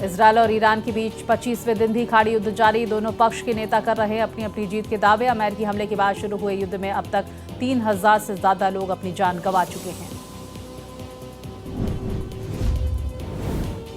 Israel और Iran के बीच 25वें दिन भी खाड़ी युद्ध जारी। दोनों पक्ष के नेता कर रहे हैं अपनी अपनी जीत के दावे। अमेरिकी हमले के बाद शुरू हुए युद्ध में अब तक 3000 से ज्यादा लोग अपनी जान गंवा चुके हैं।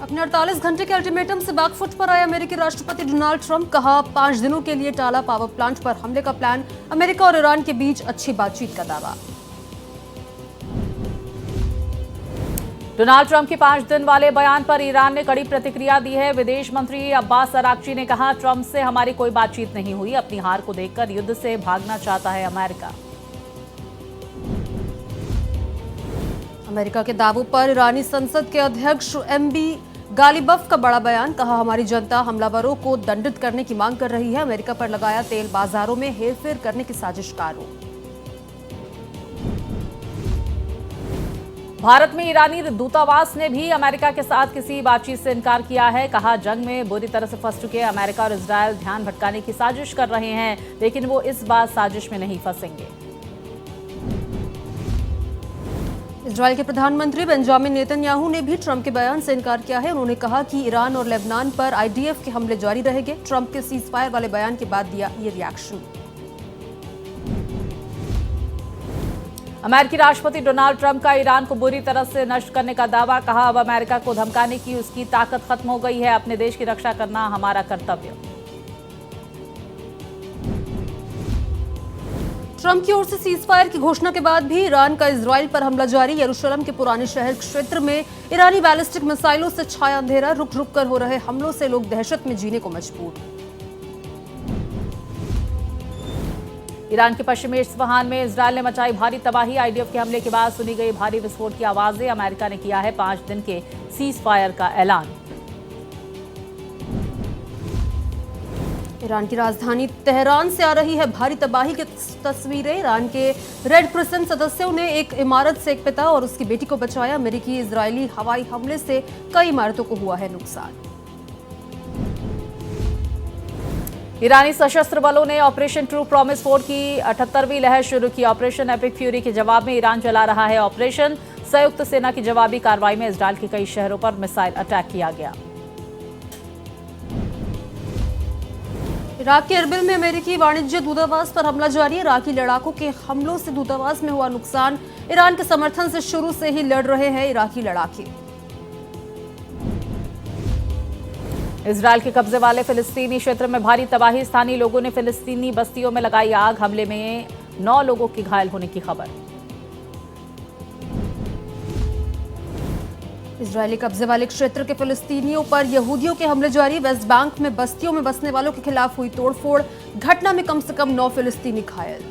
अपने 48 घंटे के अल्टीमेटम से बैकफुट पर आए अमेरिकी राष्ट्रपति डोनाल्ड ट्रंप। कहा 5 दिनों के लिए टाला पावर प्लांट पर हमले का प्लान। अमेरिका और ईरान के बीच अच्छी बातचीत का दावा। डोनाल्ड ट्रंप के 5 दिन वाले बयान पर ईरान ने कड़ी प्रतिक्रिया दी है। विदेश मंत्री अब्बास अराक्ची ने कहा, ट्रंप से हमारी कोई बातचीत नहीं हुई। अपनी हार को देखकर युद्ध से भागना चाहता है अमेरिका। अमेरिका के दावों पर ईरानी संसद के अध्यक्ष एमबी गालिबफ का बड़ा बयान। कहा, हमारी जनता हमलावरों को दंडित करने की मांग कर रही है। अमेरिका पर लगाया तेल बाजारों में हेरफेर करने की साजिश का आरोप। भारत में ईरानी दूतावास ने भी अमेरिका के साथ किसी बातचीत से इनकार किया है। कहा, जंग में बुरी तरह से फंस चुके अमेरिका और इजरायल ध्यान भटकाने की साजिश कर रहे हैं, लेकिन वो इस बार साजिश में नहीं फंसेंगे। इजरायल के प्रधानमंत्री बेंजामिन नेतन्याहू ने भी ट्रंप के बयान से इनकार किया है। उन्होंने कहा कि ईरान और लेबनान पर आईडीएफ के हमले जारी रहेंगे। ट्रंप के सीज फायर वाले बयान के बाद दिया ये रिएक्शन। अमेरिकी राष्ट्रपति डोनाल्ड ट्रंप का ईरान को बुरी तरह से नष्ट करने का दावा। कहा, अब अमेरिका को धमकाने की उसकी ताकत खत्म हो गई है। अपने देश की रक्षा करना हमारा कर्तव्य। ट्रंप की ओर से सीज फायर की घोषणा के बाद भी ईरान का इजरायल पर हमला जारी। यरूशलेम के पुराने शहर क्षेत्र में ईरानी बैलिस्टिक मिसाइलों से छाया अंधेरा। रुक रुक कर हो रहे हमलों से लोग दहशत में जीने को मजबूर। ईरान के पश्चिमी इस्फहान में इजरायल ने मचाई भारी तबाही। आईडीएफ के हमले के बाद सुनी गई भारी विस्फोट की आवाजें। अमेरिका ने किया है 5 दिन के सीज फायर का ऐलान। ईरान की राजधानी तेहरान से आ रही है भारी तबाही की तस्वीरें। ईरान के रेड क्रिसेंट सदस्यों ने एक इमारत से एक पिता और उसकी बेटी को बचाया। अमेरिकी इजरायली हवाई हमले से कई इमारतों को हुआ है नुकसान। ईरानी सशस्त्र बलों ने ऑपरेशन ट्रू प्रॉमिस 4 की 78वीं लहर शुरू की। ऑपरेशन एपिक फ्यूरी के जवाब में ईरान चला रहा है ऑपरेशन। संयुक्त सेना की जवाबी कार्रवाई में इजरायल के कई शहरों पर मिसाइल अटैक किया गया। इराक के अरबिल में अमेरिकी वाणिज्य दूतावास पर हमला जारी। इराकी लड़ाकों के हमलों से दूतावास में हुआ नुकसान। ईरान के समर्थन से शुरू से ही लड़ रहे हैं इराकी लड़ाके। इजरायल के कब्जे वाले फिलिस्तीनी क्षेत्र में भारी तबाही। स्थानीय लोगों ने फिलिस्तीनी बस्तियों में लगाई आग। हमले में 9 लोगों के घायल होने की खबर। इजरायली कब्जे वाले क्षेत्र के फिलिस्तीनियों पर यहूदियों के हमले जारी। वेस्ट बैंक में बस्तियों में बसने वालों के खिलाफ हुई तोड़फोड़। घटना में कम से कम 9 फिलिस्तीनी घायल।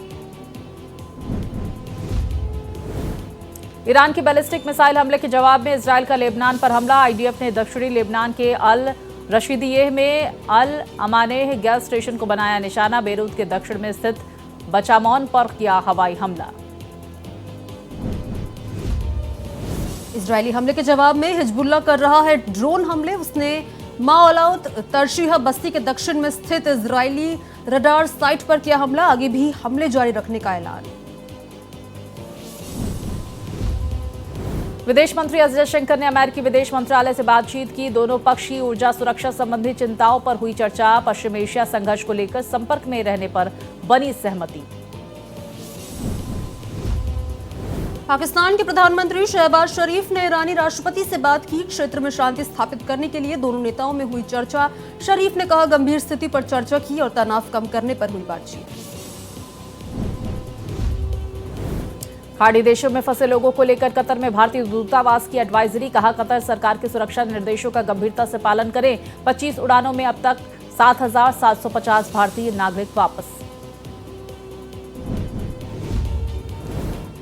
ईरान की बैलिस्टिक मिसाइल हमले के जवाब में इजरायल का लेबनान पर हमला। आईडीएफ ने दक्षिणी लेबनान के अल रशीदियेह में अल अमानेह गैस स्टेशन को बनाया निशाना। बेरूत के दक्षिण में स्थित बचामौन पर किया हवाई हमला। इजरायली हमले के जवाब में हिजबुल्लाह कर रहा है ड्रोन हमले। उसने माओलाउत तरशीहा बस्ती के दक्षिण में स्थित इजरायली रडार साइट पर किया हमला। आगे भी हमले जारी रखने का ऐलान। विदेश मंत्री एस जयशंकर ने अमेरिकी विदेश मंत्रालय से बातचीत की। दोनों पक्ष की ऊर्जा सुरक्षा संबंधी चिंताओं पर हुई चर्चा। पश्चिम एशिया संघर्ष को लेकर संपर्क में रहने पर बनी सहमति। पाकिस्तान के प्रधानमंत्री शहबाज शरीफ ने ईरानी राष्ट्रपति से बात की। क्षेत्र में शांति स्थापित करने के लिए दोनों नेताओं में हुई चर्चा। शरीफ ने कहा, गंभीर स्थिति पर चर्चा की और तनाव कम करने पर हुई बातचीत। खाड़ी देशों में फंसे लोगों को लेकर कतर में भारतीय दूतावास की एडवाइजरी। कहा, कतर सरकार के सुरक्षा निर्देशों का गंभीरता से पालन करें। 25 उड़ानों में अब तक 7,750 भारतीय नागरिक वापस।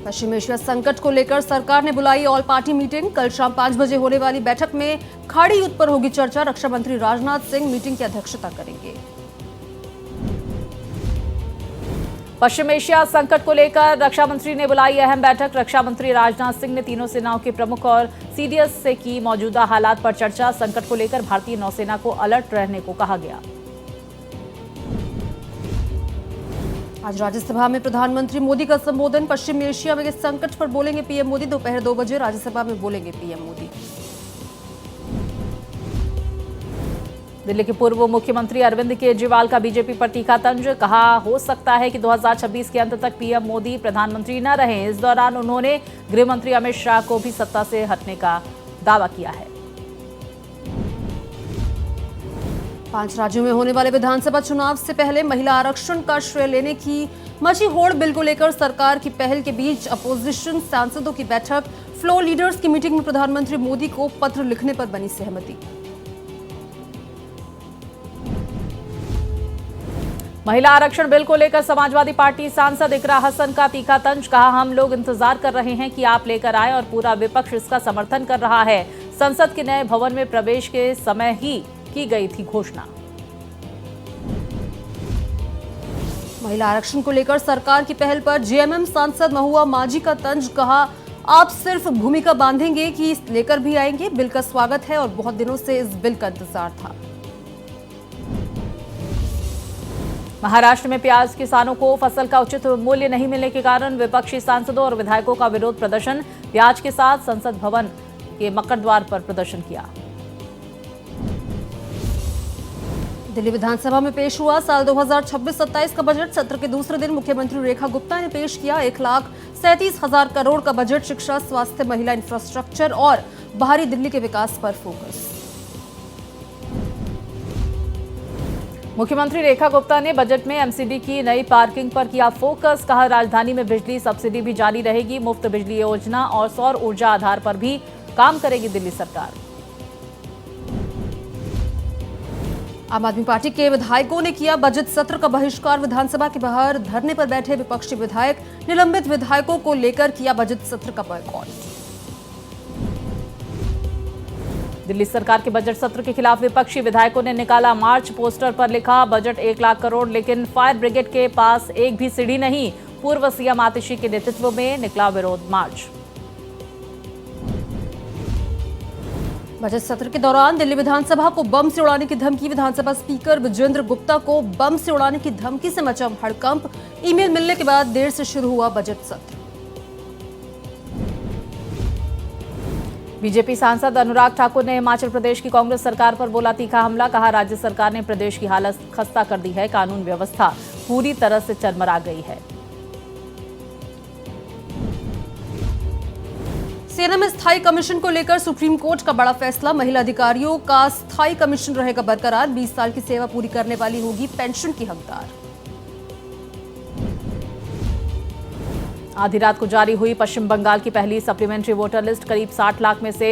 पश्चिम एशिया संकट को लेकर सरकार ने बुलाई ऑल पार्टी मीटिंग। कल शाम 5 बजे होने वाली बैठक में खाड़ी युद्ध पर होगी चर्चा। रक्षा मंत्री राजनाथ सिंह मीटिंग की अध्यक्षता करेंगे। पश्चिम एशिया संकट को लेकर रक्षा मंत्री ने बुलाई अहम बैठक। रक्षा मंत्री राजनाथ सिंह ने तीनों सेनाओं के प्रमुख और सीडीएस से की मौजूदा हालात पर चर्चा। संकट को लेकर भारतीय नौसेना को अलर्ट रहने को कहा गया। आज राज्यसभा में प्रधानमंत्री मोदी का संबोधन। पश्चिम एशिया में संकट पर बोलेंगे पीएम मोदी। दोपहर 2 बजे राज्यसभा में बोलेंगे पीएम मोदी। दिल्ली के पूर्व मुख्यमंत्री अरविंद केजरीवाल का बीजेपी पर तीखा तंज। कहा हो सकता है कि 2026 के अंत तक पीएम मोदी प्रधानमंत्री न रहें। इस दौरान उन्होंने गृह मंत्री अमित शाह को भी सत्ता से हटने का दावा किया है। 5 राज्यों में होने वाले विधानसभा चुनाव से पहले महिला आरक्षण का श्रेय लेने की मची होड़। बिल को लेकर सरकार की पहल के बीच अपोजिशन सांसदों की बैठक। फ्लोर लीडर्स की मीटिंग में प्रधानमंत्री मोदी को पत्र लिखने पर बनी सहमति। महिला आरक्षण बिल को लेकर समाजवादी पार्टी सांसद इकरा हसन का तीखा तंज। कहा हम लोग इंतजार कर रहे हैं कि आप लेकर आए और पूरा विपक्ष इसका समर्थन कर रहा है। संसद के नए भवन में प्रवेश के समय ही की गई थी घोषणा। महिला आरक्षण को लेकर सरकार की पहल पर जेएमएम सांसद महुआ माझी का तंज। कहा आप सिर्फ भूमिका बांधेंगे कि लेकर भी आएंगे। बिल का स्वागत है और बहुत दिनों से इस बिल का इंतजार था। महाराष्ट्र में प्याज किसानों को फसल का उचित मूल्य नहीं मिलने के कारण विपक्षी सांसदों और विधायकों का विरोध प्रदर्शन। प्याज के साथ संसद भवन के मकर द्वार पर प्रदर्शन किया। दिल्ली विधानसभा में पेश हुआ साल 2026-27 का बजट सत्र के दूसरे दिन मुख्यमंत्री रेखा गुप्ता ने पेश किया 1,37,000 करोड़ का बजट। शिक्षा, स्वास्थ्य, महिला, इंफ्रास्ट्रक्चर और बाहरी दिल्ली के विकास पर फोकस। मुख्यमंत्री रेखा गुप्ता ने बजट में एमसीडी की नई पार्किंग पर किया फोकस। कहा राजधानी में बिजली सब्सिडी भी जारी रहेगी। मुफ्त बिजली योजना और सौर ऊर्जा आधार पर भी काम करेगी दिल्ली सरकार। आम आदमी पार्टी के विधायकों ने किया बजट सत्र का बहिष्कार। विधानसभा के बाहर धरने पर बैठे विपक्षी विधायक। निलंबित विधायकों को लेकर किया बजट सत्र का बॉयकॉट। दिल्ली सरकार के बजट सत्र के खिलाफ विपक्षी विधायकों ने निकाला मार्च। पोस्टर पर लिखा बजट 1 लाख करोड़, लेकिन फायर ब्रिगेड के पास एक भी सीढ़ी नहीं। पूर्व सीएम आतिशी के नेतृत्व में निकला विरोध मार्च। बजट सत्र के दौरान दिल्ली विधानसभा को बम से उड़ाने की धमकी। विधानसभा स्पीकर विजेंद्र गुप्ता को बम से उड़ाने की धमकी से मचा हड़कंप। ईमेल मिलने के बाद देर से शुरू हुआ बजट सत्र। बीजेपी सांसद अनुराग ठाकुर ने हिमाचल प्रदेश की कांग्रेस सरकार पर बोला तीखा हमला। कहा राज्य सरकार ने प्रदेश की हालत खस्ता कर दी है। कानून व्यवस्था पूरी तरह से चरमरा गई है। सेना में स्थायी कमीशन को लेकर सुप्रीम कोर्ट का बड़ा फैसला। महिला अधिकारियों का स्थायी कमीशन रहेगा बरकरार। 20 साल की सेवा पूरी करने वाली होगी पेंशन की हकदार। आधी रात को जारी हुई पश्चिम बंगाल की पहली सप्लीमेंट्री वोटर लिस्ट। करीब 60 लाख में से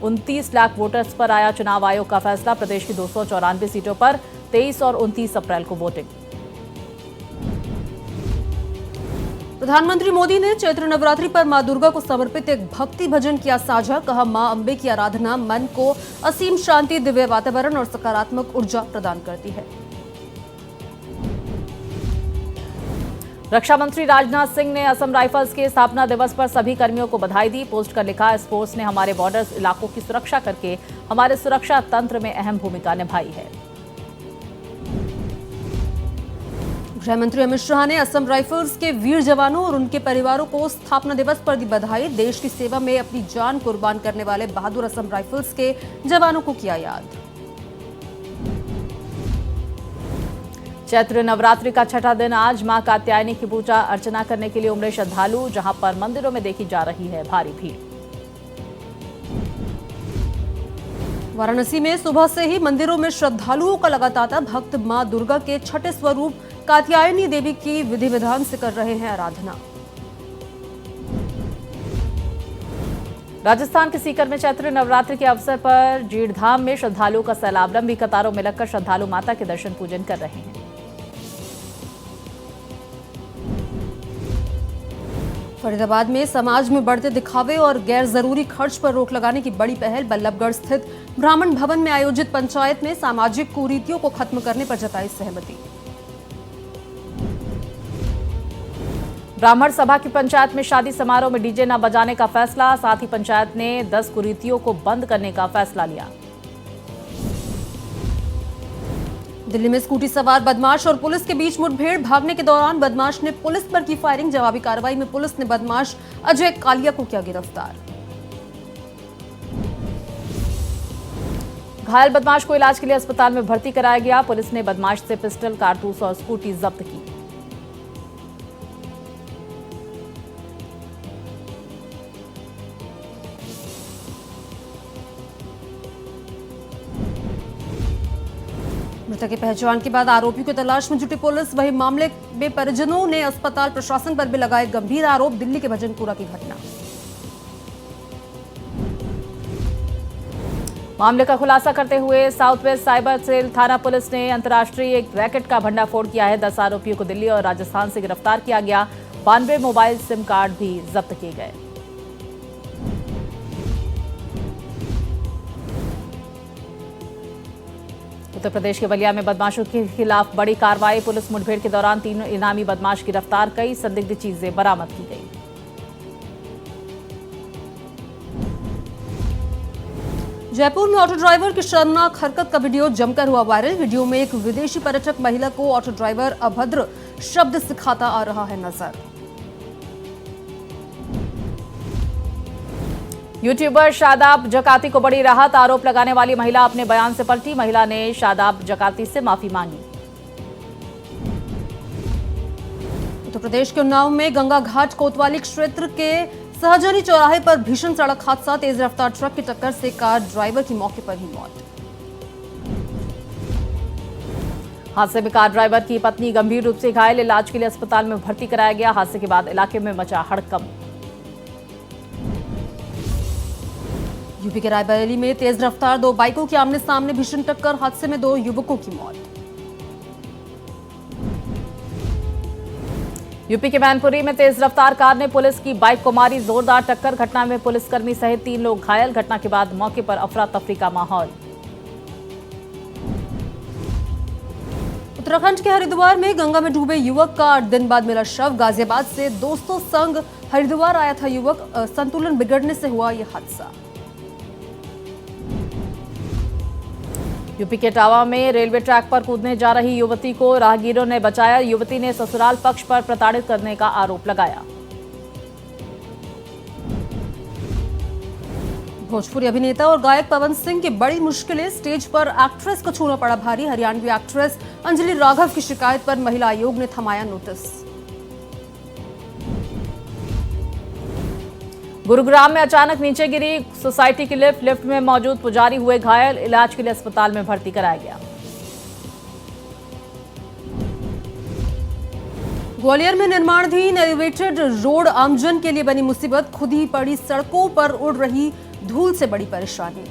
29 लाख वोटर्स पर आया चुनाव आयोग का फैसला। प्रदेश की 294 सीटों पर 23 और 29 अप्रैल को वोटिंग। प्रधानमंत्री मोदी ने चैत्र नवरात्रि पर मां दुर्गा को समर्पित एक भक्ति भजन किया साझा। कहा मां अंबे की आराधना मन को असीम शांति, दिव्य वातावरण और सकारात्मक ऊर्जा प्रदान करती है। रक्षा मंत्री राजनाथ सिंह ने असम राइफल्स के स्थापना दिवस पर सभी कर्मियों को बधाई दी। पोस्ट कर लिखा इस फोर्स ने हमारे बॉर्डर इलाकों की सुरक्षा करके हमारे सुरक्षा तंत्र में अहम भूमिका निभाई है। गृह मंत्री अमित शाह ने असम राइफल्स के वीर जवानों और उनके परिवारों को स्थापना दिवस पर दी बधाई। देश की सेवा में अपनी जान कुर्बान करने वाले बहादुर असम राइफल्स के जवानों को किया याद। चैत्र नवरात्रि का छठा दिन आज मां कात्यायनी की पूजा अर्चना करने के लिए उमड़े श्रद्धालु। जहां पर मंदिरों में देखी जा रही है भारी भीड़। वाराणसी में सुबह से ही मंदिरों में श्रद्धालुओं का लगा तांता। भक्त मां दुर्गा के छठे स्वरूप कात्यायनी देवी की विधि विधान से कर रहे हैं आराधना। राजस्थान के सीकर में चैत्र नवरात्रि के अवसर पर जीड़धाम में श्रद्धालुओं का सैलाब। लंबी कतारों में लगकर श्रद्धालु माता के दर्शन पूजन कर रहे हैं। फरीदाबाद में समाज में बढ़ते दिखावे और गैर जरूरी खर्च पर रोक लगाने की बड़ी पहल। बल्लभगढ़ स्थित ब्राह्मण भवन में आयोजित पंचायत में सामाजिक कुरीतियों को खत्म करने पर जताई सहमति। ब्राह्मण सभा की पंचायत में शादी समारोह में डीजे न बजाने का फैसला। साथ ही पंचायत ने 10 कुरीतियों को बंद करने का फैसला लिया। दिल्ली में स्कूटी सवार बदमाश और पुलिस के बीच मुठभेड़। भागने के दौरान बदमाश ने पुलिस पर की फायरिंग। जवाबी कार्रवाई में पुलिस ने बदमाश अजय कालिया को किया गिरफ्तार। घायल बदमाश को इलाज के लिए अस्पताल में भर्ती कराया गया। पुलिस ने बदमाश से पिस्टल, कारतूस और स्कूटी जब्त की। मृतक की पहचान के बाद आरोपियों की तलाश में जुटी पुलिस। वहीं मामले में परिजनों ने अस्पताल प्रशासन पर भी लगाए गंभीर आरोप। दिल्ली के भजनपुरा की घटना। मामले का खुलासा करते हुए साउथ वेस्ट साइबर सेल थाना पुलिस ने अंतर्राष्ट्रीय एक रैकेट का भंडाफोड़ किया है। 10 आरोपियों को दिल्ली और राजस्थान से गिरफ्तार किया गया। 92 मोबाइल सिम कार्ड भी जब्त किए गए। उत्तर प्रदेश के बलिया में बदमाशों के खिलाफ बड़ी कार्रवाई। पुलिस मुठभेड़ के दौरान 3 इनामी बदमाश गिरफ्तार, कई संदिग्ध चीजें बरामद की गई। जयपुर में ऑटो ड्राइवर की शर्मनाक हरकत का वीडियो जमकर हुआ वायरल। वीडियो में एक विदेशी पर्यटक महिला को ऑटो ड्राइवर अभद्र शब्द सिखाता आ रहा है नजर। यूट्यूबर शादाब जकाती को बड़ी राहत। आरोप लगाने वाली महिला अपने बयान से पलटी। महिला ने शादाब जकाती से माफी मांगी। उत्तर प्रदेश के उन्नाव में गंगा घाट कोतवाली क्षेत्र के सहजनी चौराहे पर भीषण सड़क हादसा। तेज रफ्तार ट्रक की टक्कर से कार ड्राइवर की मौके पर ही मौत। हादसे में कार ड्राइवर की पत्नी गंभीर रूप से घायल, इलाज के लिए अस्पताल में भर्ती कराया गया। हादसे के बाद इलाके में मचा हड़कंप। यूपी के रायबरेली में तेज रफ्तार 2 बाइकों की आमने सामने भीषण टक्कर। हादसे में 2 युवकों की मौत। यूपी के मैनपुरी में तेज रफ्तार कार ने पुलिस की बाइक को मारी जोरदार टक्कर। घटना में पुलिसकर्मी सहित 3 लोग घायल। घटना के बाद मौके पर अफरा तफरी का माहौल। उत्तराखंड के हरिद्वार में गंगा में डूबे युवक का 8 दिन बाद मिला शव। गाजियाबाद से दोस्तों संग हरिद्वार आया था युवक। संतुलन बिगड़ने से हुआ यह हादसा। यूपी के इटावा में रेलवे ट्रैक पर कूदने जा रही युवती को राहगीरों ने बचाया। युवती ने ससुराल पक्ष पर प्रताड़ित करने का आरोप लगाया। भोजपुरी अभिनेता और गायक पवन सिंह की बड़ी मुश्किलें। स्टेज पर एक्ट्रेस को छूना पड़ा भारी। हरियाणवी एक्ट्रेस अंजलि राघव की शिकायत पर महिला आयोग ने थमाया नोटिस। गुरुग्राम में अचानक नीचे गिरी सोसाइटी की लिफ्ट में मौजूद पुजारी हुए घायल। इलाज के लिए अस्पताल में भर्ती कराया गया। ग्वालियर में निर्माणाधीन एलिवेटेड रोड आमजन के लिए बनी मुसीबत। खुद ही पड़ी सड़कों पर उड़ रही धूल से बड़ी परेशानी।